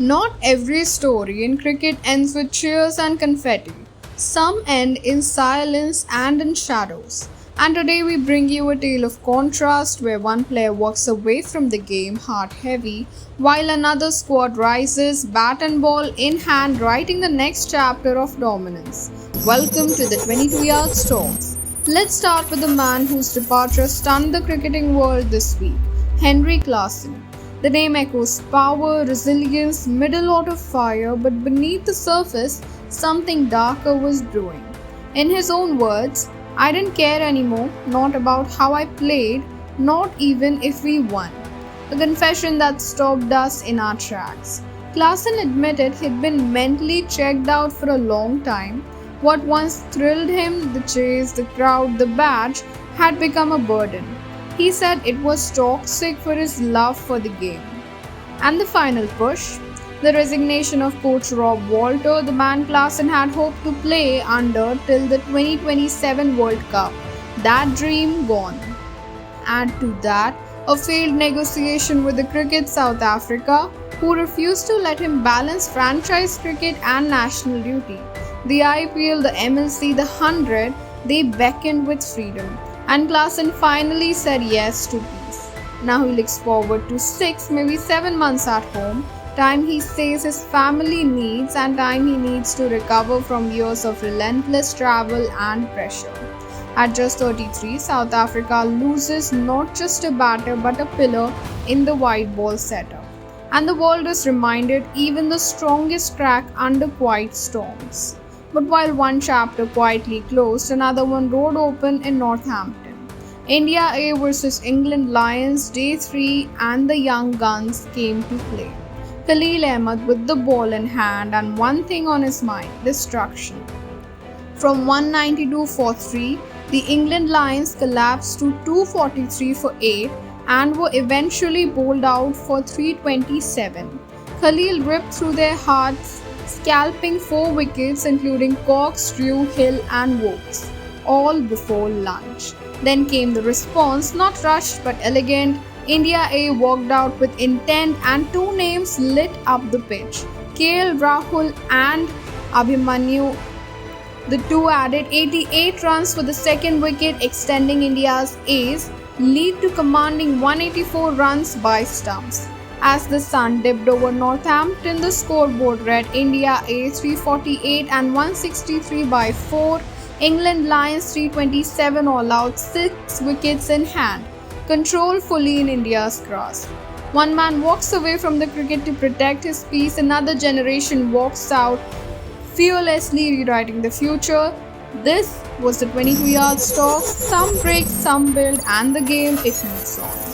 Not every story in cricket ends with cheers and confetti. Some end in silence and in shadows. And today we bring you a tale of contrast where one player walks away from the game heart heavy while another squad rises, bat and ball in hand, writing the next chapter of dominance. Welcome to the 22 Yards Talks. Let's start with the man whose departure stunned the cricketing world this week, Henrik Larsson. The name echoes power, resilience, middle order fire, but beneath the surface, something darker was brewing. In his own words, I didn't care anymore, not about how I played, not even if we won. A confession that stopped us in our tracks. Klaasen admitted he'd been mentally checked out for a long time. What once thrilled him, the chase, the crowd, the badge, had become a burden. He said it was toxic for his love for the game. And the final push, the resignation of coach Rob Walter, the man Klaasen had hoped to play under till the 2027 World Cup. That dream gone. Add to that, a failed negotiation with the Cricket South Africa, who refused to let him balance franchise cricket and national duty. The IPL, the MLC, the 100, they beckoned with freedom. And Klaasen finally said yes to peace. Now he looks forward to 6, maybe 7 months at home, time he says his family needs and time he needs to recover from years of relentless travel and pressure. At just 33, South Africa loses not just a batter but a pillar in the white ball setup. And the world is reminded even the strongest crack under quiet storms. But while one chapter quietly closed, another one rolled open in Northampton. India A versus England Lions Day 3 and the young guns came to play. Khalil Ahmed with the ball in hand and one thing on his mind, destruction. From 192 for 3, the England Lions collapsed to 243 for 8 and were eventually bowled out for 327. Khalil ripped through their hearts, scalping 4 wickets including Cox, Drew, Hill and Wokes, all before lunch. Then came the response, not rushed but elegant. India A walked out with intent and 2 names lit up the pitch, KL Rahul and Abhimanyu. The two added 88 runs for the second wicket, extending India's A's lead to commanding 184 runs by stumps. As the sun dipped over Northampton, the scoreboard read India A 348 and 163 by 4, England Lions 327 all out, 6 wickets in hand, control fully in India's grasp. One man walks away from the cricket to protect his peace, another generation walks out, fearlessly rewriting the future. This was the 22 Yards Talk. Some break, some build, and the game it moves on.